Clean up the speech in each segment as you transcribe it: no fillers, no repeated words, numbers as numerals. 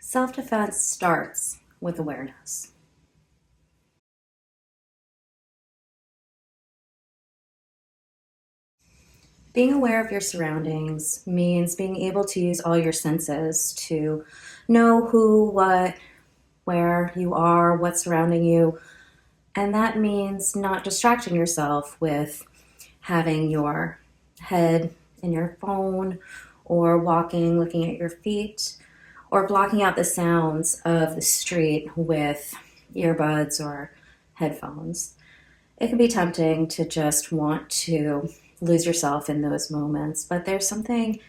Self-defense starts with awareness. Being aware of your surroundings means being able to use all your senses to know who, what, where you are, what's surrounding you. And that means not distracting yourself with having your head in your phone or walking, looking at your feet, or blocking out the sounds of the street with earbuds or headphones. It can be tempting to just want to lose yourself in those moments, but there's something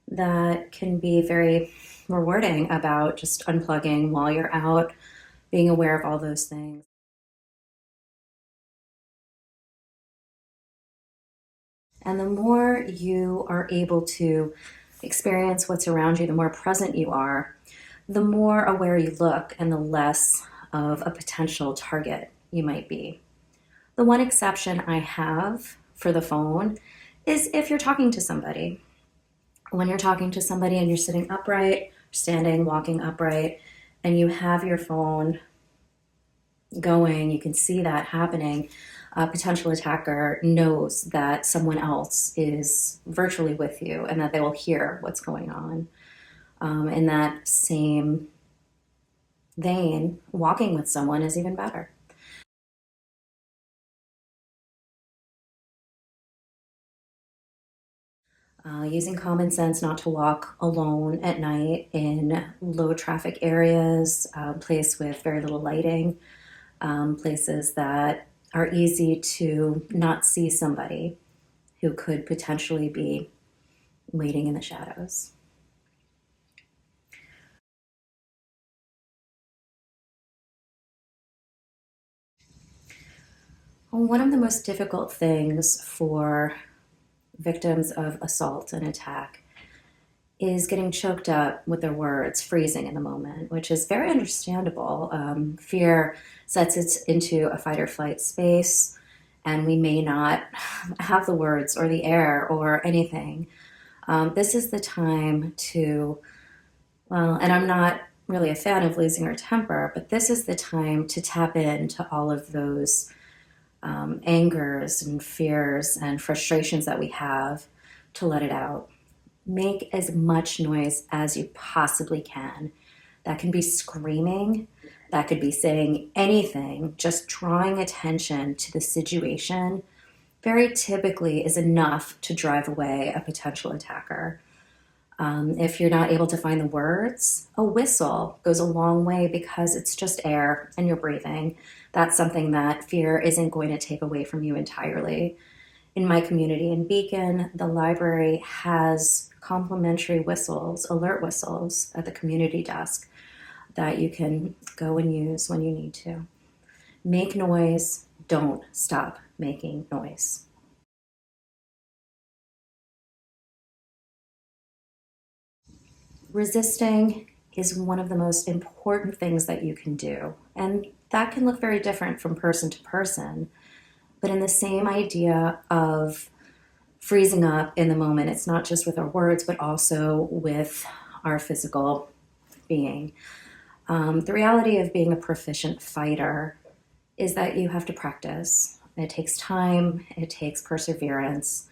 that can be very rewarding about just unplugging while you're out, being aware of all those things. And the more you are able to experience what's around you, the more present you are, the more aware you look, and the less of a potential target you might be. The one exception I have for the phone is if you're talking to somebody. When you're talking to somebody and you're sitting upright, standing, walking upright, and you have your phone going, you can see that happening. A potential attacker knows that someone else is virtually with you and that they will hear what's going on. In that same vein, walking with someone is even better. Using common sense not to walk alone at night in low traffic areas, places with very little lighting, places that are easy to not see somebody who could potentially be waiting in the shadows. One of the most difficult things for victims of assault and attack is getting choked up with their words, freezing in the moment, which is very understandable. Fear sets it into a fight or flight space, and we may not have the words or the air or anything. This is the time to, well, and I'm not really a fan of losing our temper, but this is the time to tap into all of those angers and fears and frustrations that we have, to let it out. Make as much noise as you possibly can. That can be screaming, that could be saying anything, just drawing attention to the situation very typically is enough to drive away a potential attacker. If you're not able to find the words, a whistle goes a long way because it's just air and you're breathing. That's something that fear isn't going to take away from you entirely. In my community in Beacon, the library has complimentary whistles, alert whistles at the community desk that you can go and use when you need to. Make noise, don't stop making noise. Resisting is one of the most important things that you can do. And that can look very different from person to person. But in the same idea of freezing up in the moment, it's not just with our words, but also with our physical being. The reality of being a proficient fighter is that you have to practice. It takes time, it takes perseverance.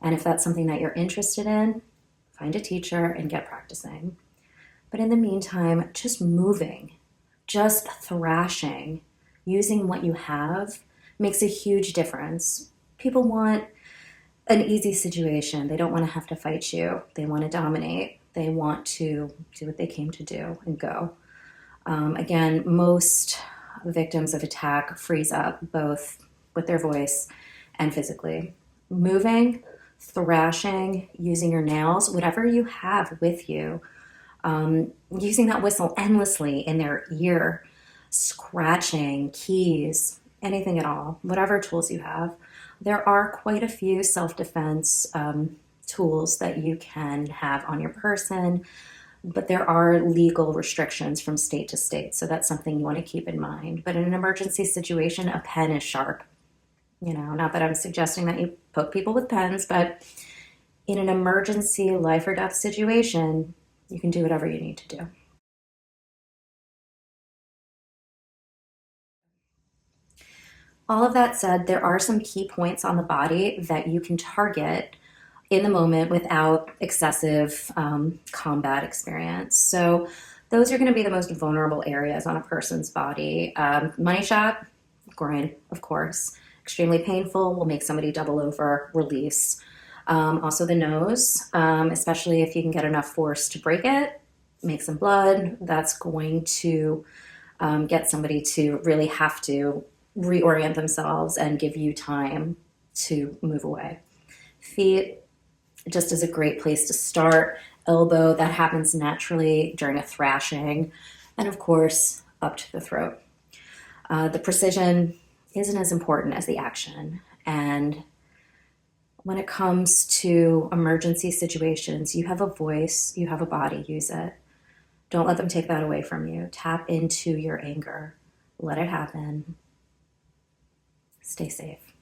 And if that's something that you're interested in, find a teacher and get practicing. But in the meantime, just moving, just thrashing, using what you have makes a huge difference. People want an easy situation. They don't want to have to fight you. They want to dominate. They want to do what they came to do and go. Again, most victims of attack freeze up both with their voice and physically. Moving, thrashing, using your nails, whatever you have with you, using that whistle endlessly in their ear, scratching, keys, anything at all, whatever tools you have. There are quite a few self-defense tools that you can have on your person, but there are legal restrictions from state to state, so that's something you want to keep in mind. But in an emergency situation, a pen is sharp. Not that I'm suggesting that you poke people with pens, but in an emergency life or death situation, you can do whatever you need to do. All of that said, there are some key points on the body that you can target in the moment without excessive combat experience. So those are going to be the most vulnerable areas on a person's body. Money shot, groin, of course. Extremely painful, will make somebody double over, release. Also the nose, especially if you can get enough force to break it, make some blood. That's going to get somebody to really have to reorient themselves and give you time to move away. Feet, just is a great place to start. Elbow, that happens naturally during a thrashing. And of course, up to the throat. The precision isn't as important as the action. And when it comes to emergency situations, you have a voice, you have a body, use it. Don't let them take that away from you. Tap into your anger. Let it happen. Stay safe.